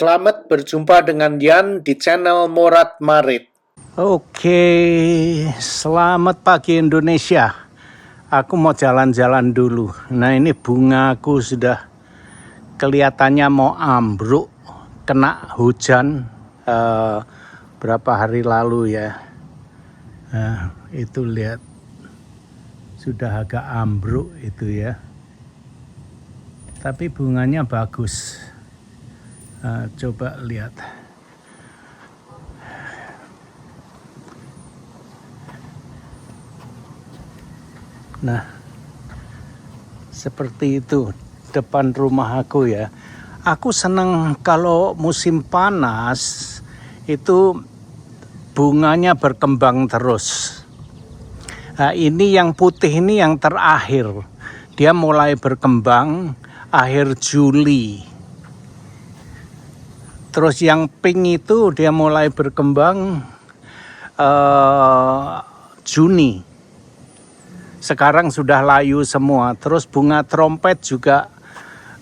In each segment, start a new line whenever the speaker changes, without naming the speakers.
Selamat berjumpa dengan Yan di channel Morat Marit.
Oke, selamat pagi Indonesia. Aku mau jalan-jalan dulu. Nah, ini bungaku sudah kelihatannya mau ambruk, kena hujan berapa hari lalu ya. Nah, itu lihat sudah agak ambruk itu ya. Tapi bunganya bagus. Coba lihat. Nah, seperti itu depan rumah aku ya. Aku senang kalau musim panas itu bunganya berkembang terus. Nah, ini yang putih ini yang terakhir. Dia mulai berkembang akhir Juli. Terus yang pink itu dia mulai berkembang Juni. Sekarang sudah layu semua. Terus bunga trompet juga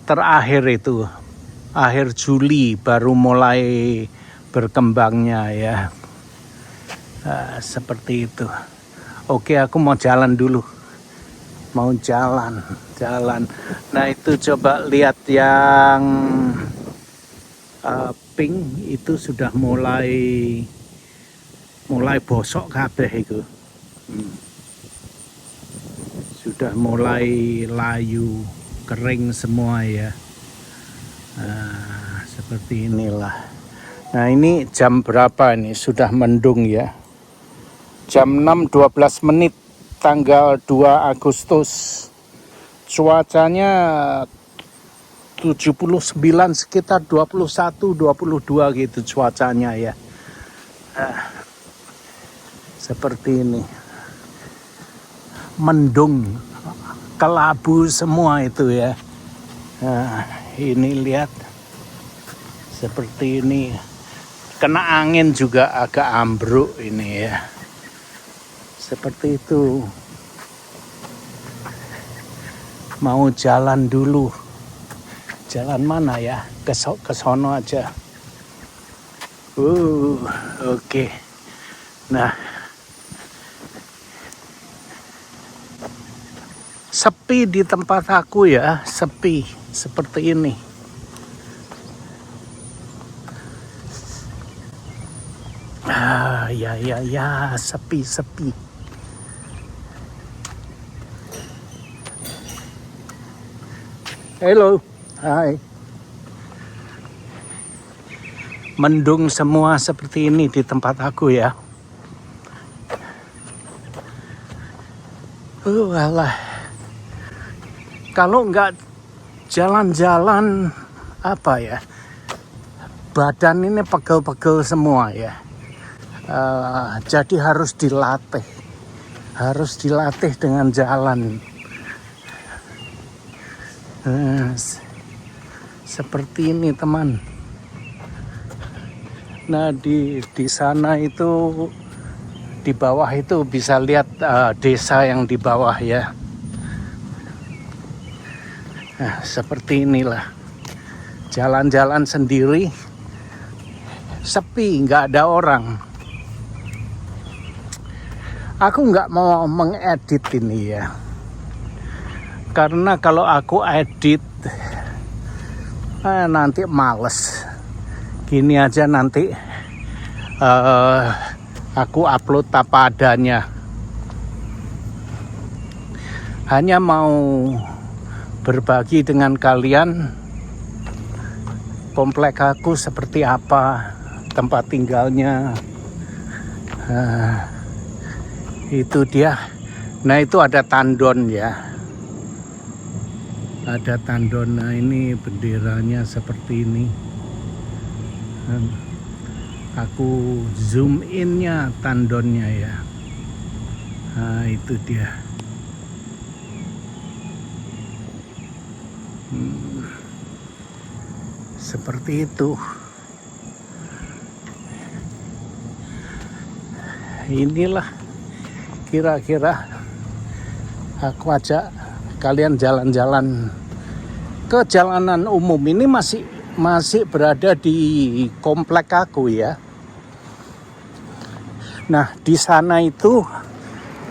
terakhir itu. Akhir Juli baru mulai berkembangnya ya. Seperti itu. Oke, aku mau jalan dulu. Mau jalan. Nah, itu coba lihat yang pink itu sudah mulai bosok kabeh itu. Sudah mulai layu, kering semua ya. Nah, seperti inilah. Nah, ini jam berapa ini? Sudah mendung ya. Jam 6.12 menit tanggal 2 Agustus. Cuacanya 79, sekitar 21, 22 gitu cuacanya ya. Seperti ini. Mendung, kelabu semua itu ya. Nah, ini lihat. Seperti ini. Kena angin juga agak ambruk ini ya. Seperti itu. Mau jalan dulu. Jalan mana ya? Ke sono aja. Oke. Nah, sepi di tempat aku ya, sepi seperti ini. Ya, sepi. Halo. Hai. Mendung semua seperti ini di tempat aku ya. Alah. Kalau nggak jalan-jalan apa ya? Badan ini pegel-pegel semua ya. Jadi harus dilatih. Harus dilatih dengan jalan. Seperti ini teman. Nah, di sana itu di bawah itu bisa lihat desa yang di bawah ya. Nah, seperti inilah. Jalan-jalan sendiri, sepi, nggak ada orang. Aku nggak mau mengedit ini ya. Karena kalau aku edit nanti males. Gini aja nanti aku upload apa adanya. Hanya mau berbagi dengan kalian komplek aku seperti apa, tempat tinggalnya. Itu dia. Nah, itu ada tandon ya. Ada tandon. Nah, ini benderanya seperti ini. Aku zoom innya tandonnya ya. Nah, itu dia. Seperti itu. Inilah kira-kira aku ajak kalian jalan-jalan ke jalanan umum. Ini masih berada di komplek aku ya. Nah, di sana itu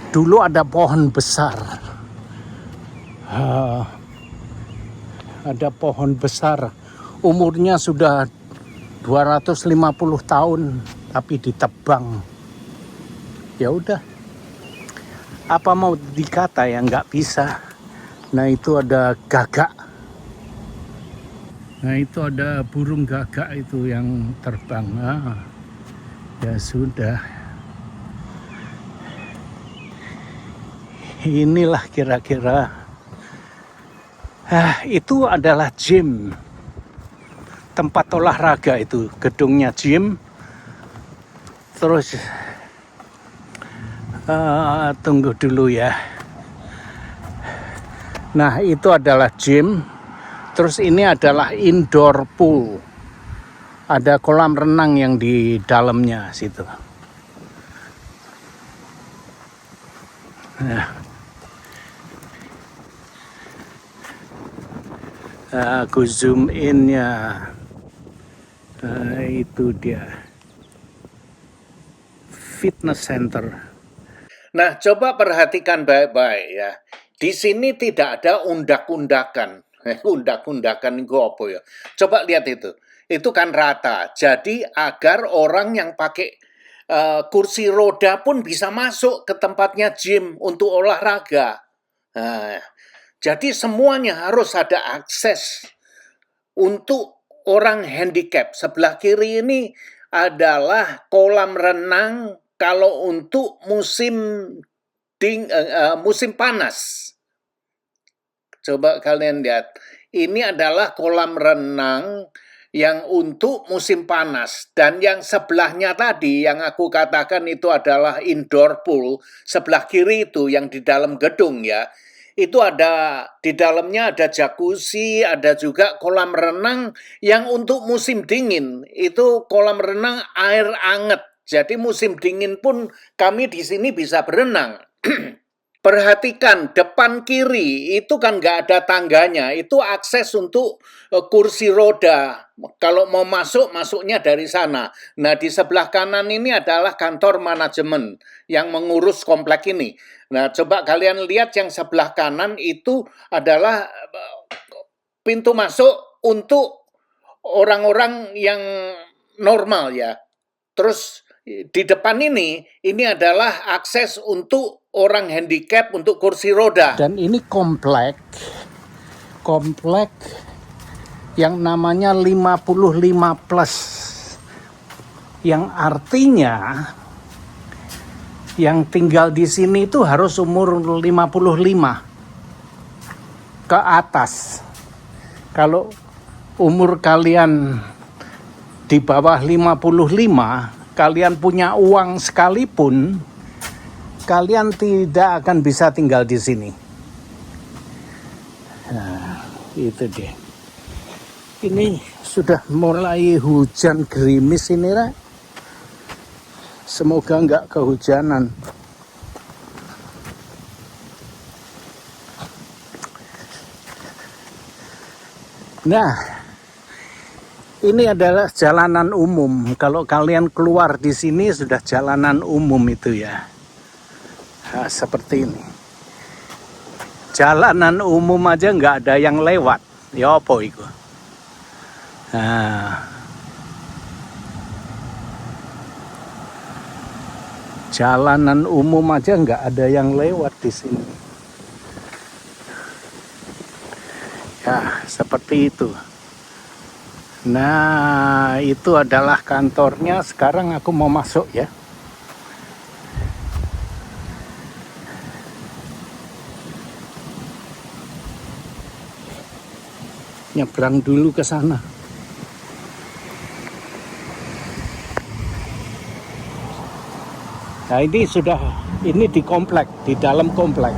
dulu ada pohon besar. Ada pohon besar. Umurnya sudah 250 tahun, tapi ditebang. Ya udah. Apa mau dikata ya, nggak bisa. Nah, itu ada gagak. Nah, itu ada burung gagak itu yang terbang. Ya sudah. Inilah kira-kira. Itu adalah gym. Tempat olahraga itu. Gedungnya gym. Terus, tunggu dulu ya. Nah, itu adalah gym. Terus ini adalah indoor pool. Ada kolam renang yang di dalamnya situ. Nah, aku zoom in ya. Itu dia. Fitness center.
Nah, coba perhatikan baik-baik ya. Di sini tidak ada undak-undakan. Undak-undakan itu apa ya? Coba lihat itu. Itu kan rata. Jadi agar orang yang pakai kursi roda pun bisa masuk ke tempatnya gym untuk olahraga. Nah, jadi semuanya harus ada akses untuk orang handicap. Sebelah kiri ini adalah kolam renang kalau untuk musim panas. Coba kalian lihat, ini adalah kolam renang yang untuk musim panas. Dan yang sebelahnya tadi, yang aku katakan itu adalah indoor pool, sebelah kiri itu yang di dalam gedung ya. Itu ada, di dalamnya ada jacuzzi, ada juga kolam renang yang untuk musim dingin. Itu kolam renang air anget. Jadi musim dingin pun kami di sini bisa berenang. Perhatikan depan kiri itu kan nggak ada tangganya, itu akses untuk kursi roda. Kalau mau masuk, masuknya dari sana. Nah, di sebelah kanan ini adalah kantor manajemen yang mengurus komplek ini. Nah, coba kalian lihat yang sebelah kanan itu adalah pintu masuk untuk orang-orang yang normal ya. Terus di depan ini adalah akses untuk orang handicap untuk kursi roda.
Dan ini komplek yang namanya 55 plus. Yang artinya yang tinggal di sini itu harus umur 55 ke atas. Kalau umur kalian di bawah 55, kalian punya uang sekalipun, kalian tidak akan bisa tinggal di sini. Nah, itu deh. Ini sudah mulai hujan gerimis ini, Ra. Semoga nggak kehujanan. Nah, ini adalah jalanan umum. Kalau kalian keluar di sini sudah jalanan umum itu ya. Nah, seperti ini. Jalanan umum aja nggak ada yang lewat. Ya apa itu? Nah, jalanan umum aja nggak ada yang lewat di sini. Ya, seperti itu. Nah, itu adalah kantornya. Sekarang aku mau masuk ya. Nyebrang dulu ke sana. Nah, ini di komplek, di dalam komplek.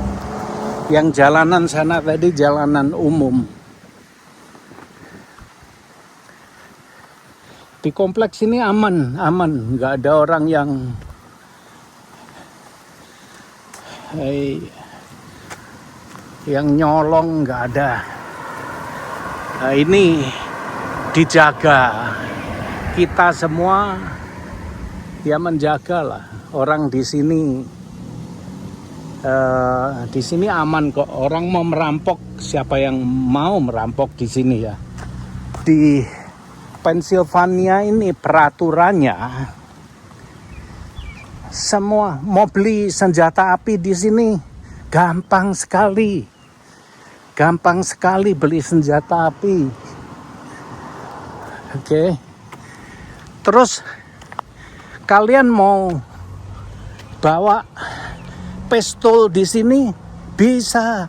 Yang jalanan sana tadi jalanan umum. Di kompleks ini aman, nggak ada orang yang nyolong, nggak ada. Nah, ini dijaga. Kita semua ya menjagalah. Orang di sini aman kok. Orang mau merampok, siapa yang mau merampok di sini ya. Di Pennsylvania ini peraturannya semua mau beli senjata api di sini gampang sekali. Gampang sekali beli senjata api. Oke. Terus kalian mau bawa pistol di sini bisa.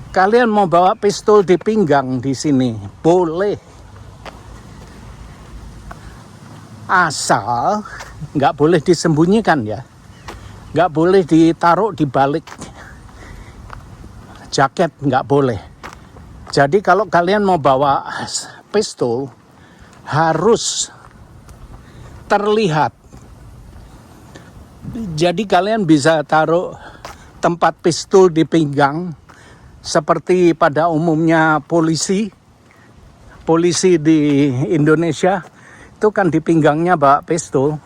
Kalian mau bawa pistol di pinggang di sini boleh. Asal nggak boleh disembunyikan ya. Nggak boleh ditaruh di balik jaket, nggak boleh. Jadi kalau kalian mau bawa pistol harus terlihat. Jadi kalian bisa taruh tempat pistol di pinggang seperti pada umumnya polisi di Indonesia itu kan di pinggangnya bawa pistol.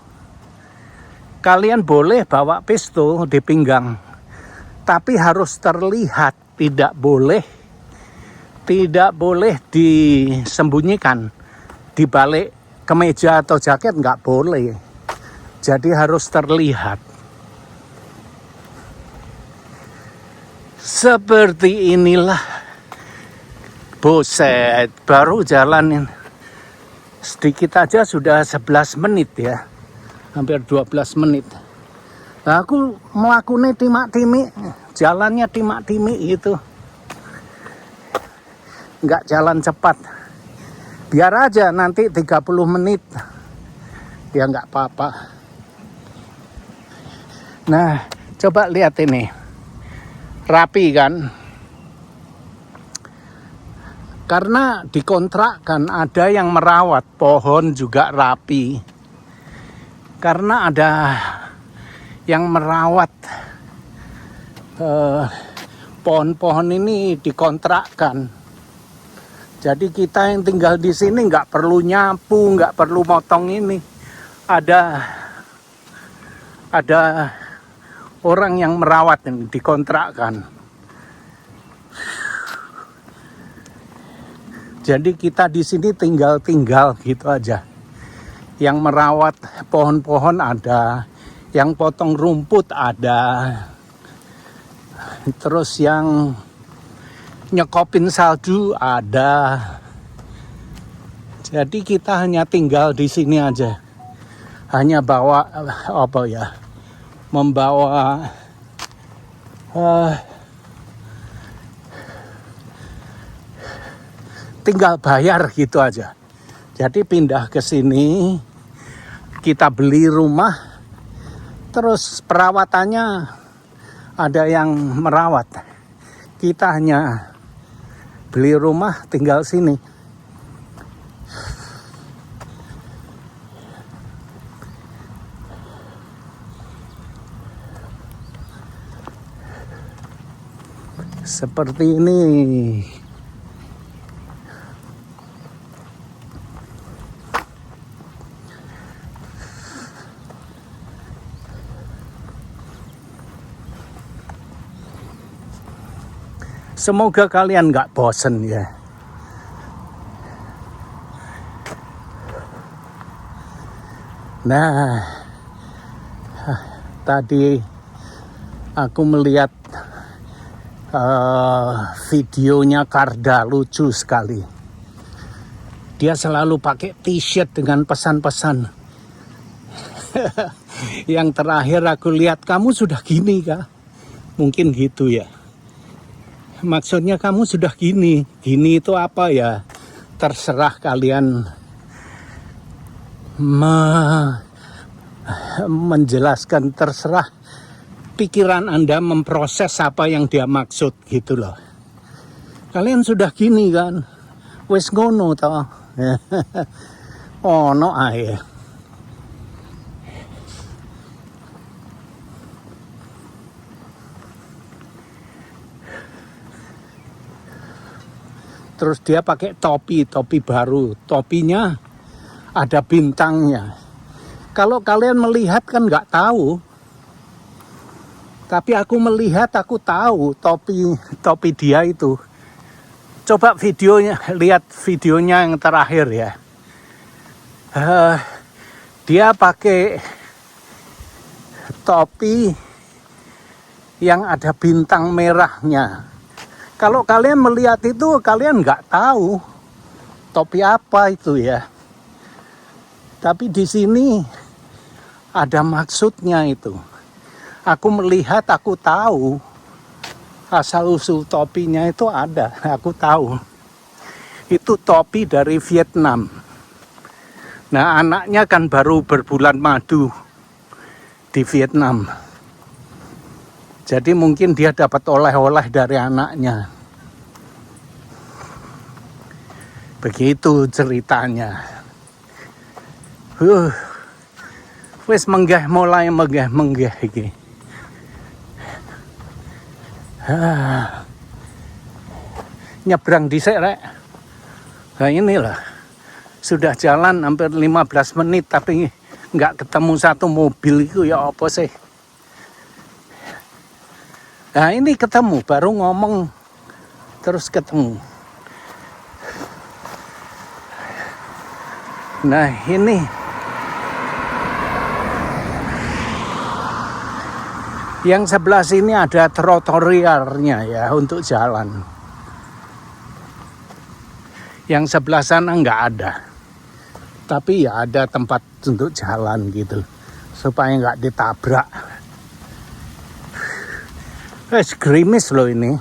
Kalian boleh bawa pistol di pinggang, tapi harus terlihat, tidak boleh disembunyikan di balik kemeja atau jaket, nggak boleh. Jadi harus terlihat. Seperti inilah. Buset, baru jalanin sedikit aja sudah 11 menit ya. Hampir 12 menit. Nah, aku melakukannya timak-timik, jalannya timak-timik gitu. Nggak jalan cepat. Biar aja nanti 30 menit. Ya nggak apa-apa. Nah, coba lihat ini. Rapi kan? Karena dikontrakkan ada yang merawat pohon juga rapi. Karena ada yang merawat pohon-pohon ini dikontrakkan. Jadi kita yang tinggal di sini nggak perlu nyapu, nggak perlu motong ini. Ada orang yang merawat yang dikontrakkan. Jadi kita di sini tinggal gitu aja. Yang merawat pohon-pohon ada, yang potong rumput ada, terus yang nyekopin salju ada. Jadi kita hanya tinggal di sini aja. Hanya bawa membawa tinggal bayar gitu aja. Jadi pindah ke sini, kita beli rumah, terus perawatannya ada yang merawat. Kita hanya beli rumah, tinggal sini. Seperti ini. Semoga kalian nggak bosen ya. Nah, tadi aku melihat videonya Karda, lucu sekali. Dia selalu pakai t-shirt dengan pesan-pesan. Yang terakhir aku lihat, kamu sudah gini kah? Mungkin gitu ya. Maksudnya kamu sudah gini. Gini itu apa ya? Terserah kalian menjelaskan, terserah pikiran Anda memproses apa yang dia maksud gitu loh. Kalian sudah gini kan? Wes ngono toh. Oh no ae. terus dia pakai topi baru, topinya ada bintangnya. Kalau kalian melihat kan nggak tahu, tapi aku melihat, aku tahu topi dia itu. Coba videonya, lihat videonya yang terakhir ya. Dia pakai topi yang ada bintang merahnya. Kalau kalian melihat itu, kalian nggak tahu topi apa itu ya. Tapi di sini ada maksudnya itu. Aku melihat, aku tahu. Asal-usul topinya itu ada, aku tahu. Itu topi dari Vietnam. Nah, anaknya kan baru berbulan madu di Vietnam. Jadi mungkin dia dapat oleh-oleh dari anaknya. Begitu ceritanya. Wis mulai menggeh iki. Nyebrang dhisik rek. Nah inilah. Sudah jalan hampir 15 menit tapi nggak ketemu satu mobil itu ya apa sih? Nah ini ketemu, baru ngomong terus ketemu. Nah ini yang sebelah sini ada trotoarnya ya untuk jalan. Yang sebelah sana nggak ada. Tapi ya ada tempat untuk jalan gitu. Supaya nggak ditabrak. Gerimis loh ini.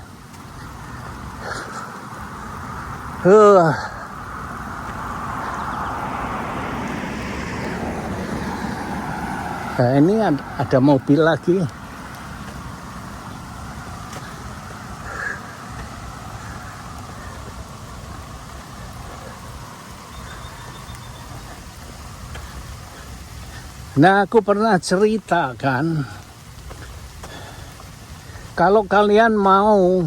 Nah ini ada mobil lagi. Nah, aku pernah cerita kan, kalau kalian mau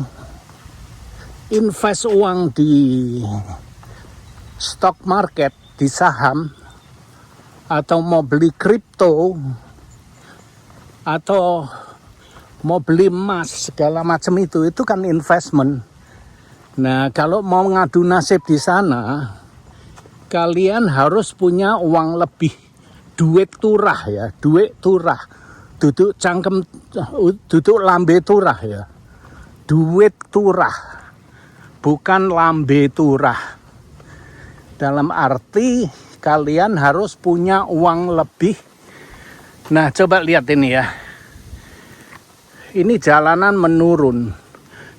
invest uang di stock market, di saham, atau mau beli kripto, atau mau beli emas, segala macam itu kan investment. Nah, kalau mau ngadu nasib di sana, kalian harus punya uang lebih. Duit turah ya, duit turah. Duduk cangkem, duduk lambe turah ya. Duit turah, bukan lambe turah. Dalam arti kalian harus punya uang lebih. Nah coba lihat ini ya. Ini jalanan menurun.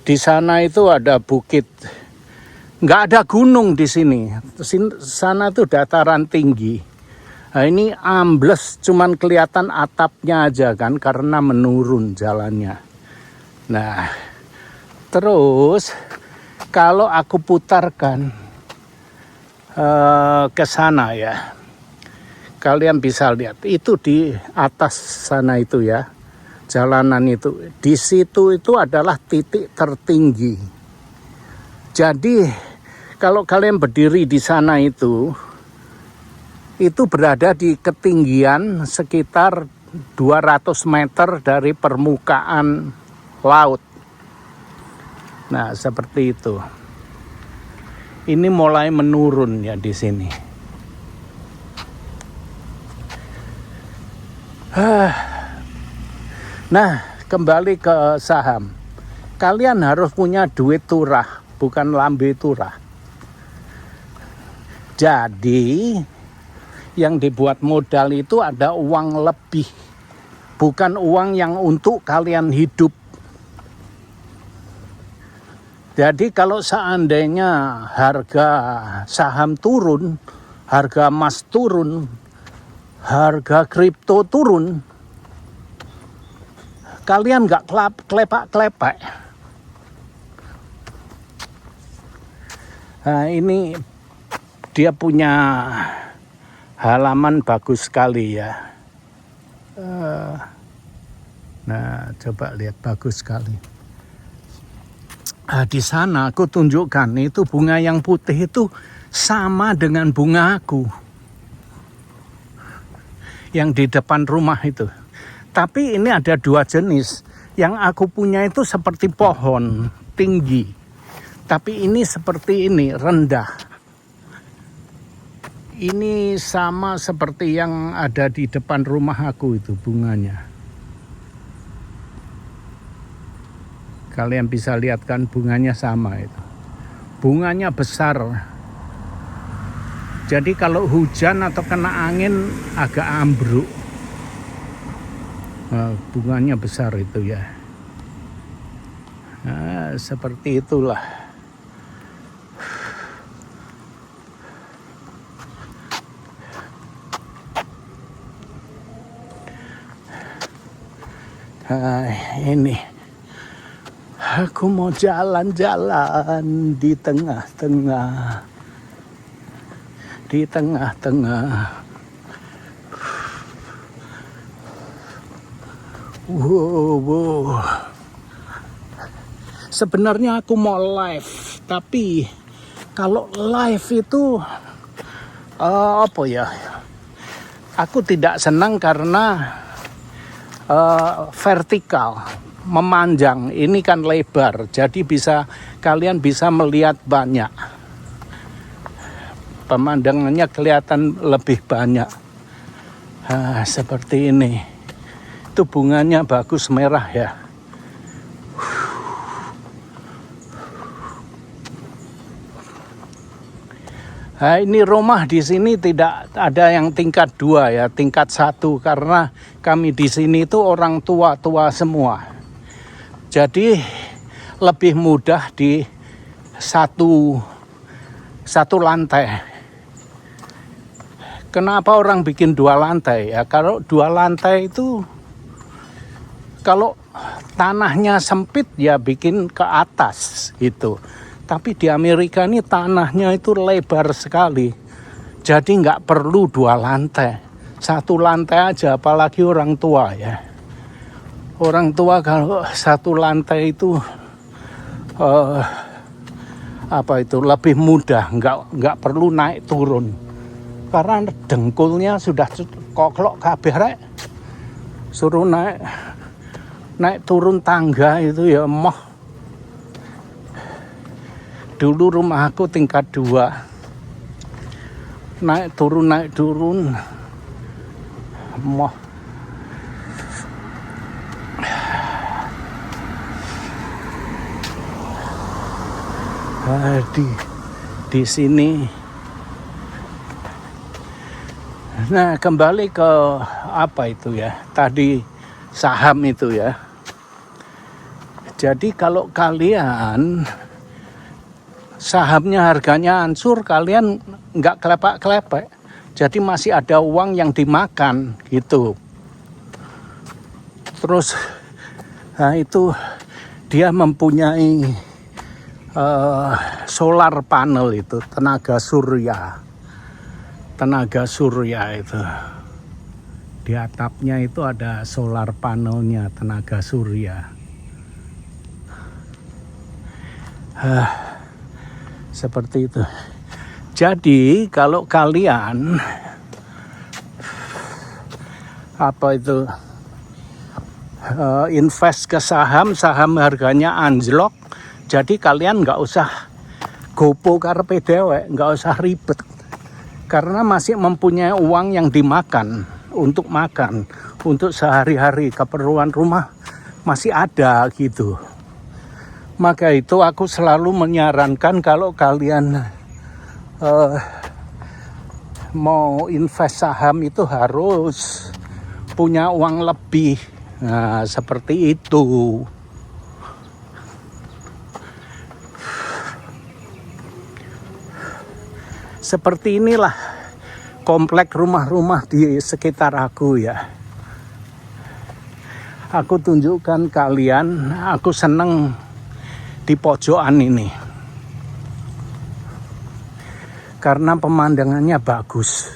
Di sana itu ada bukit. Nggak ada gunung di sini. Sana tuh dataran tinggi. Nah ini ambles, cuman kelihatan atapnya aja kan karena menurun jalannya. Nah, terus kalau aku putarkan ke sana ya, kalian bisa lihat itu di atas sana itu ya, jalanan itu. Di situ itu adalah titik tertinggi. Jadi kalau kalian berdiri di sana itu berada di ketinggian sekitar 200 meter dari permukaan laut. Nah, seperti itu. Ini mulai menurun ya di sini. Nah, kembali ke saham. Kalian harus punya duit turah, bukan lambe turah. Jadi yang dibuat modal itu ada uang lebih, bukan uang yang untuk kalian hidup. Jadi kalau seandainya harga saham turun, harga emas turun, harga kripto turun, kalian nggak klepak-klepak. Nah ini dia punya halaman bagus sekali ya. Nah coba lihat, bagus sekali. Di sana aku tunjukkan itu bunga yang putih itu sama dengan bunga aku yang di depan rumah itu. Tapi ini ada dua jenis. Yang aku punya itu seperti pohon tinggi, tapi ini seperti ini rendah. Ini sama seperti yang ada di depan rumah aku itu bunganya. Kalian bisa lihat kan bunganya sama itu. Bunganya besar. Jadi kalau hujan atau kena angin agak ambruk. Bunganya besar itu ya. Nah, seperti itulah. Ini aku mau jalan-jalan di tengah-tengah. Wow. Sebenarnya aku mau live, tapi kalau live itu apa ya? Aku tidak senang karena vertikal, memanjang. Ini kan lebar, jadi kalian bisa melihat banyak. Pemandangannya kelihatan lebih banyak. Seperti ini. Itu bunganya bagus merah ya. Ini rumah di sini tidak ada yang tingkat 2 ya, tingkat 1 karena kami di sini itu orang tua semua. Jadi lebih mudah di satu lantai. Kenapa orang bikin 2 lantai ya? Kalau 2 lantai itu kalau tanahnya sempit ya bikin ke atas gitu. Tapi di Amerika ini tanahnya itu lebar sekali. Jadi nggak perlu 2 lantai. 1 lantai aja, apalagi orang tua ya. Orang tua kalau 1 lantai itu lebih mudah, nggak perlu naik turun. Karena dengkulnya sudah koklok kabeh rek. Suruh naik turun tangga itu ya emoh. Dulu rumah aku tingkat 2. Naik turun. Emoh. Di sini. Nah, kembali ke apa itu ya? Tadi saham itu ya. Jadi kalau kalian sahamnya harganya hancur, kalian nggak kelepek-kelepek. Jadi masih ada uang yang dimakan gitu. Terus, itu dia mempunyai solar panel itu, tenaga surya itu. Di atapnya itu ada solar panelnya, tenaga surya. Seperti itu. Jadi kalau kalian invest ke saham harganya anjlok, jadi kalian nggak usah gopo karepe dewek, nggak usah ribet, karena masih mempunyai uang yang dimakan untuk makan, untuk sehari-hari keperluan rumah masih ada gitu. Maka itu aku selalu menyarankan kalau kalian mau invest saham itu harus punya uang lebih. Nah, seperti itu. Seperti inilah komplek rumah-rumah di sekitar aku ya. Aku tunjukkan kalian, aku seneng di pojokan ini karena pemandangannya bagus.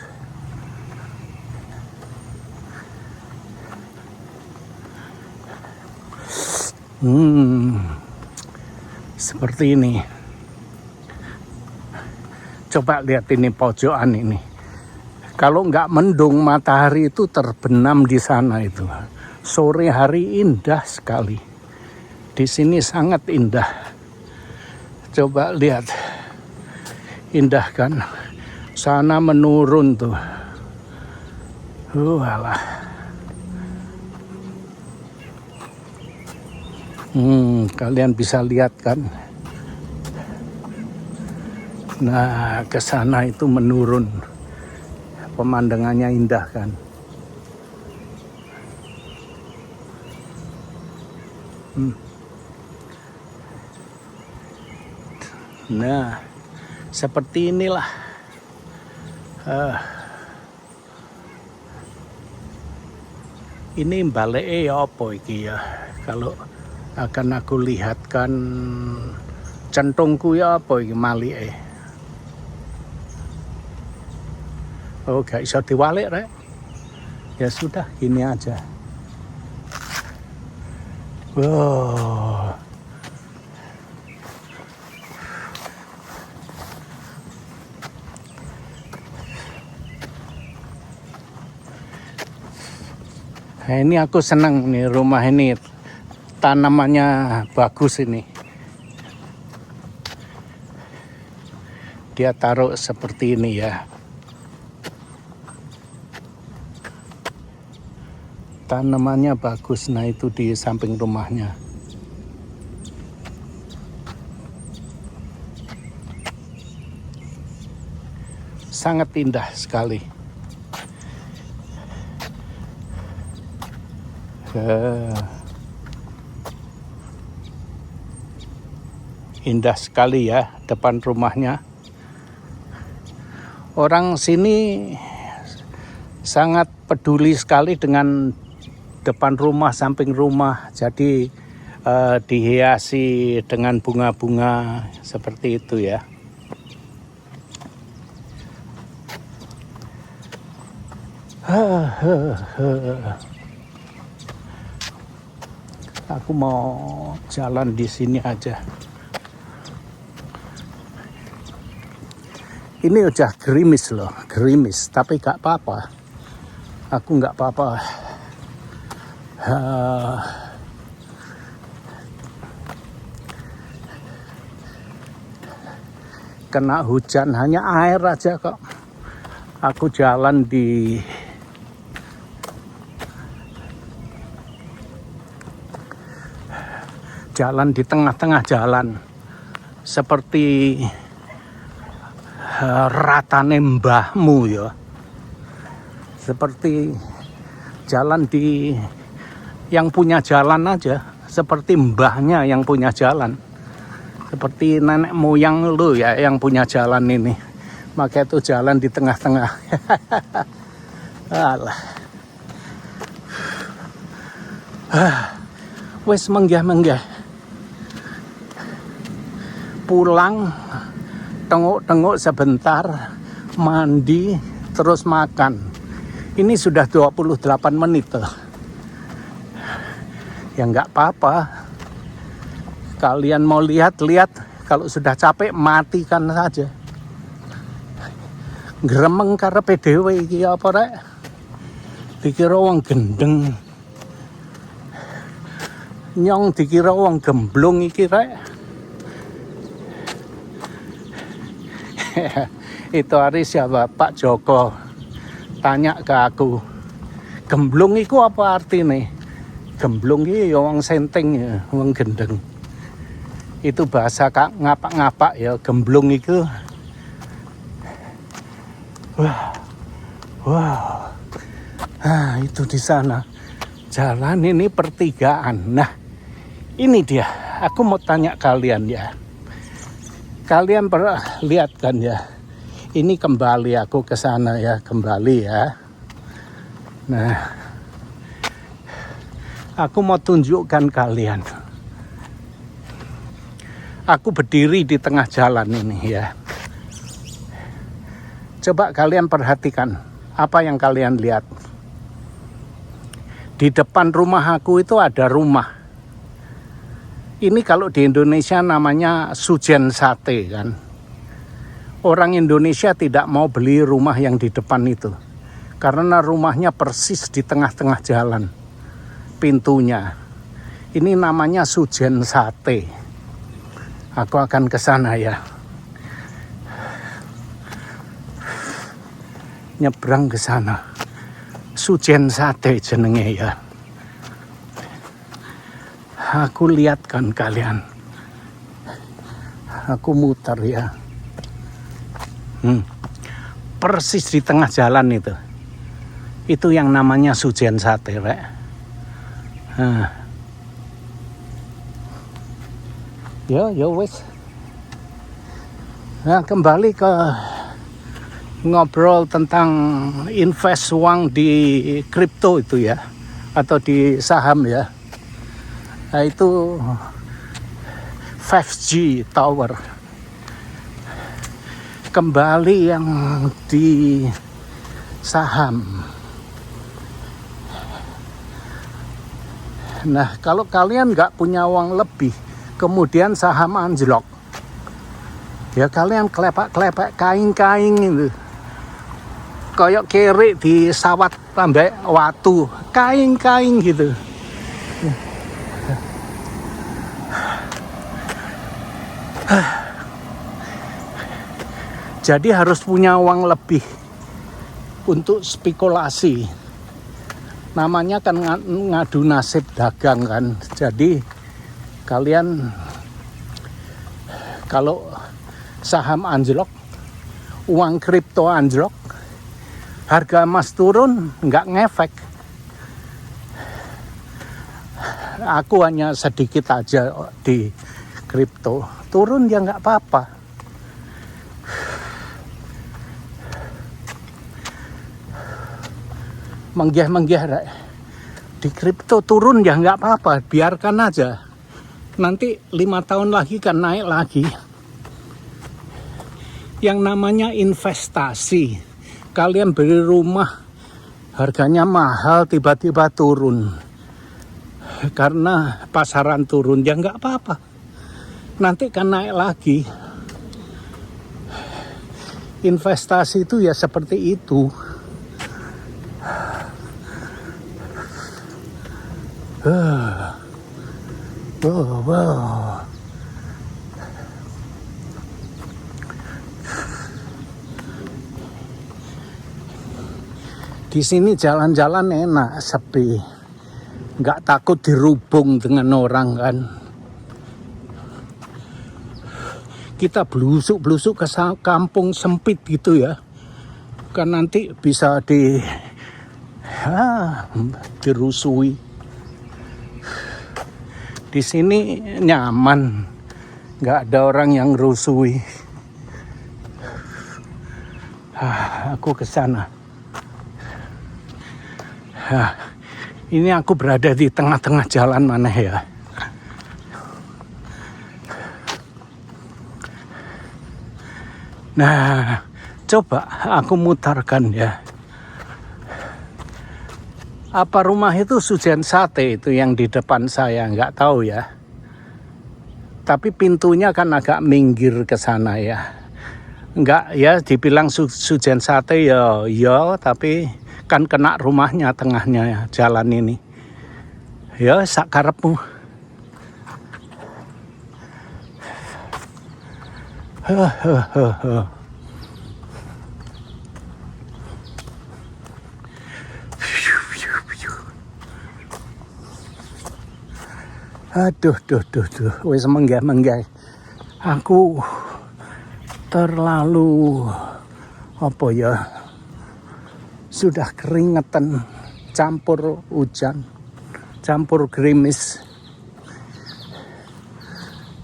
seperti ini. Coba lihat ini pojokan ini. Kalau nggak mendung, matahari itu terbenam di sana itu. Sore hari indah sekali. Di sini sangat indah. Coba lihat. Indah kan? Sana menurun tuh. Alah. Kalian bisa lihat kan? Nah, ke sana itu menurun. Pemandangannya indah kan? Nah, seperti inilah. Ini baleke ya apa iki ya? Kalau akan aku lihatkan centungku ya apa iki malike. Oh, gak iso diwalik rek. Ya sudah, gini aja. Wow. Nah, ini aku senang nih rumah ini, tanamannya bagus ini. Dia taruh seperti ini ya. Tanamannya bagus, nah itu di samping rumahnya. Sangat indah sekali. Indah sekali ya depan rumahnya. Orang sini sangat peduli sekali dengan depan rumah, samping rumah. Jadi dihiasi dengan bunga-bunga seperti itu ya. Aku mau jalan di sini aja. Ini udah gerimis loh, gerimis. Tapi gak apa-apa. Aku gak apa-apa. Kena hujan, hanya air aja kok. Aku jalan di tengah-tengah jalan, seperti ratane mbahmu ya, seperti jalan di yang punya jalan aja, seperti mbahnya yang punya jalan, seperti nenek moyang lu ya yang punya jalan ini, maka itu jalan di tengah-tengah. Alah. Wes menggah-menggah. Pulang, tengok-tengok sebentar, mandi, terus makan. Ini sudah 28 menit tuh. Ya nggak apa-apa. Kalian mau lihat-lihat, kalau sudah capek matikan saja. Gremeng karepe dhewe iki apa rek? Dikira wong gendeng. Nyong dikira wong gemblung iki rek. Itu hari siapa? Pak Joko tanya ke aku, gemblung itu apa artinya? Gemblung itu ya wong senting ya, wong gendeng. Itu bahasa kak ngapak-ngapak ya, gemblung itu. Wow. Ah, itu di sana. Jalan ini pertigaan. Nah, ini dia. Aku mau tanya kalian ya. Kalian pernah lihat kan ya? Ini kembali aku ke sana ya, kembali ya. Nah, aku mau tunjukkan kalian. Aku berdiri di tengah jalan ini ya. Coba kalian perhatikan apa yang kalian lihat. Di depan rumah aku itu ada rumah. Ini kalau di Indonesia namanya Sujen Sate kan. Orang Indonesia tidak mau beli rumah yang di depan itu. Karena rumahnya persis di tengah-tengah jalan. Pintunya. Ini namanya Sujen Sate. Aku akan ke sana ya. Nyebrang ke sana. Sujen Sate jenenge ya. Aku lihatkan kalian. Aku muter ya. Persis di tengah jalan itu. Itu yang namanya Sujen Sate, Rek. Ya wes. Nah, kembali ke ngobrol tentang invest uang di kripto itu ya, atau di saham ya. Nah, itu 5G Tower. Kembali yang di saham. Nah, kalau kalian nggak punya uang lebih, kemudian saham anjlok, ya kalian klepek-klepek kain-kain itu. Kayak kere di sawat tambah watu, kain-kain gitu. Jadi harus punya uang lebih untuk spekulasi. Namanya kan ngadu nasib dagang kan. Jadi kalian kalau saham anjlok, uang kripto anjlok, harga emas turun nggak ngefek. Aku hanya sedikit aja di kripto, turun ya nggak apa-apa. Menggeh-menggeh di kripto turun ya nggak apa-apa, biarkan aja. Nanti 5 tahun lagi kan naik lagi. Yang namanya investasi, kalian beli rumah harganya mahal tiba-tiba turun karena pasaran turun ya nggak apa-apa, nanti kan naik lagi. Investasi itu ya seperti itu. Wow. Di sini jalan-jalan enak, sepi, nggak takut dirubung dengan orang kan. Kita blusuk-blusuk ke kampung sempit gitu ya, kan nanti bisa dirusui. Di sini nyaman, nggak ada orang yang rusui. Aku ke sana. Ini aku berada di tengah-tengah jalan mana ya? Nah, coba aku mutarkan ya. Apa rumah itu Sujen Sate itu yang di depan saya, nggak tahu ya. Tapi pintunya kan agak minggir ke sana ya. Nggak ya, dibilang Sujen Sate ya, tapi kan kena rumahnya tengahnya jalan ini. Ya sak karepmu. Aduh, wis menggah. Aku terlalu apa ya? Sudah keringetan, campur hujan, campur gerimis.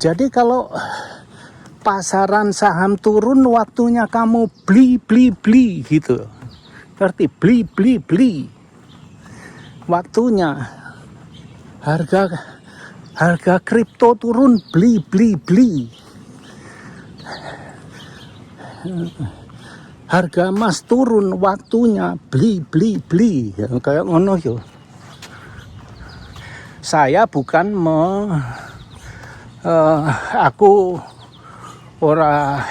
Jadi kalau pasaran saham turun, waktunya kamu beli gitu. Ngerti? Beli. Waktunya harga kripto turun, beli. Harga emas turun, waktunya beli. Ya, kayak ngono yo. Saya bukan Aku ora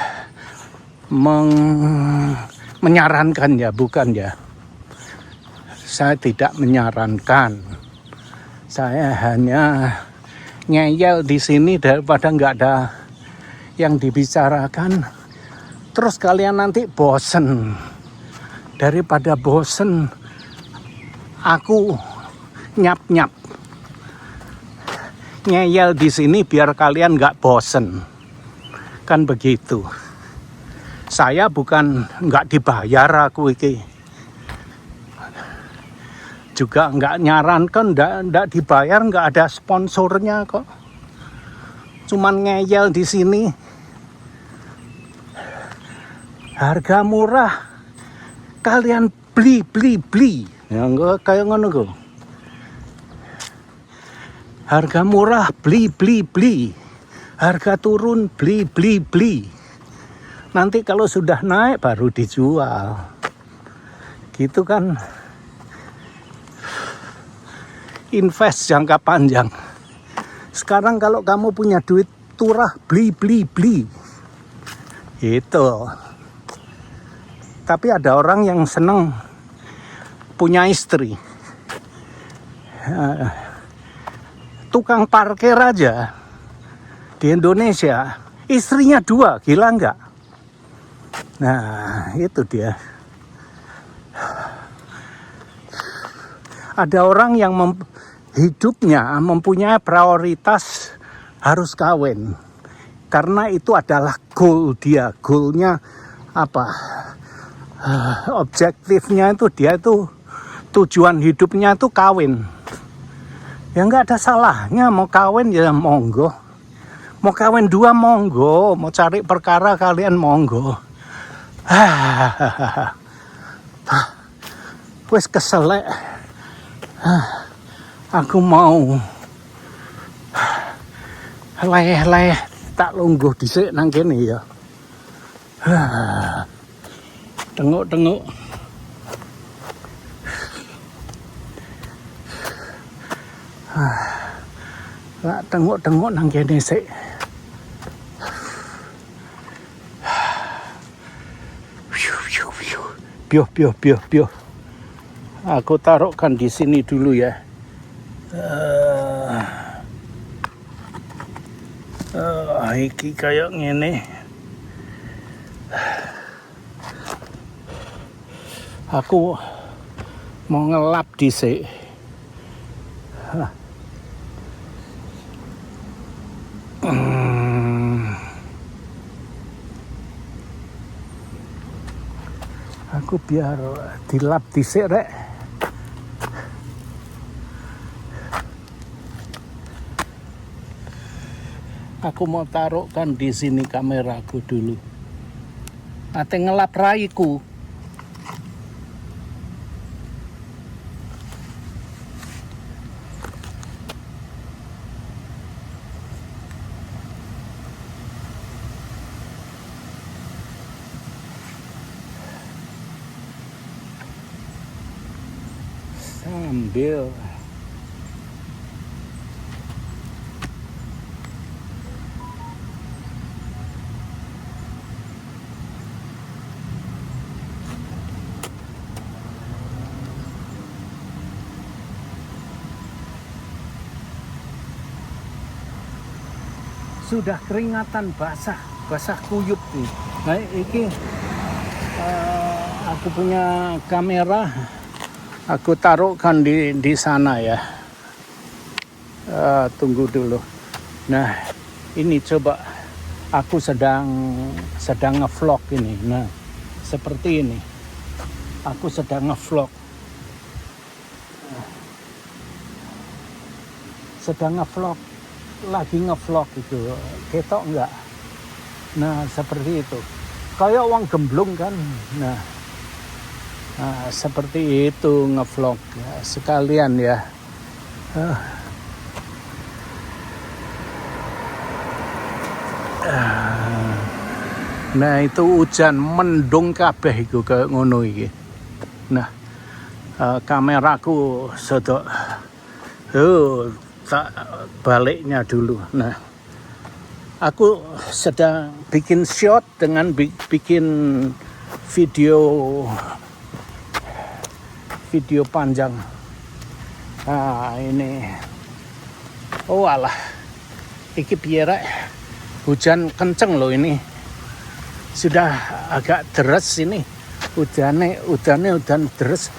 menyarankan ya, bukan ya. Saya tidak menyarankan. Saya hanya ngeyel di sini daripada nggak ada yang dibicarakan. Terus kalian nanti bosen. Daripada bosen, aku nyap-nyap. Ngeyel di sini biar kalian nggak bosen. Kan begitu. Saya bukan nggak dibayar aku iki. Juga nggak nyarankan, nggak dibayar, nggak ada sponsornya kok. Cuman ngeyel di sini. Harga murah, kalian beli. Ya enggak kayak ngono kok. Harga murah, beli. Harga turun, beli. Nanti kalau sudah naik baru dijual. Gitu kan. Invest jangka panjang. Sekarang kalau kamu punya duit turah, beli. Gitu. Tapi ada orang yang seneng punya istri. Tukang parkir aja di Indonesia, istrinya 2, gila nggak? Nah, itu dia. Ada orang yang hidupnya mempunyai prioritas harus kawin. Karena itu adalah goal dia. Goalnya apa? Objektifnya itu dia itu tujuan hidupnya itu kawin. Ya nggak ada salahnya mau kawin ya monggo. Mau kawin 2 monggo. Mau cari perkara kalian monggo. Wes keselek. Aku mau leh tak lungguh dhisik nang kene ya. Tengok. Lah tengok nang kene sik. Biuh. Aku taruhkan di sini dulu ya. Iki kayak ngene. Aku mau ngelap dhisik. Aku biar dilap dhisik rek. Aku mau taruhkan di sini kameraku dulu. Ate ngelap raiku. Sambil sudah keringatan basah kuyup nih. Nah, ini aku punya kamera, aku taruhkan di sana ya. Tunggu dulu. Nah, ini coba aku sedang nge-vlog ini. Nah, seperti ini. Aku sedang nge-vlog. Lagi nge-vlog itu, ketok enggak? Nah, seperti itu. Kayak uang gemblung kan. Nah, seperti itu nge-vlog ya, sekalian ya. Nah, itu hujan mendung kabeh iku kayak ngono iki. Nah, kameraku sedok tak baliknya dulu. Nah, Aku sedang bikin shot dengan bikin video panjang. Nah, ini. Oh alah. Iki piye rek? Hujan kenceng loh ini. Sudah agak deres ini. Udan deres.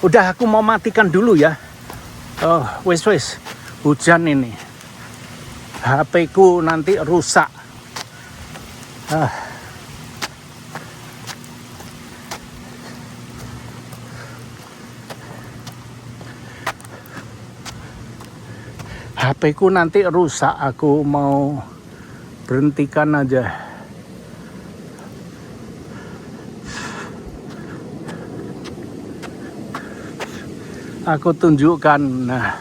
Udah aku mau matikan dulu ya. Oh, wes. Hujan ini. HP ku nanti rusak. HP ku nanti rusak. Aku mau berhentikan aja. Aku tunjukkan. Nah,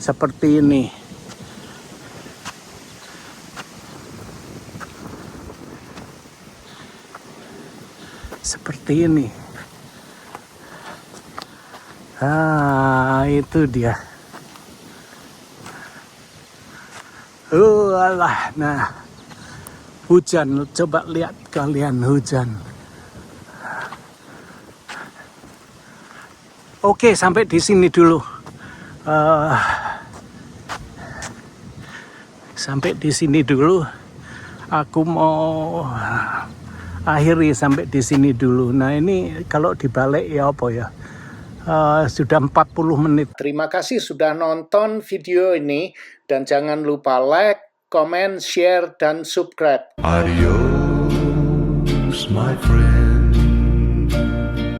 seperti ini. Seperti ini. Itu dia. Alah, nah. Hujan, coba lihat kalian hujan. Oke, sampai di sini dulu. Sampai di sini dulu. Aku mau akhiri sampai di sini dulu. Nah, ini kalau dibalik ya apa ya? Sudah 40 menit.
Terima kasih sudah nonton video ini dan jangan lupa like, comment, share, dan subscribe.
Adios, my friend.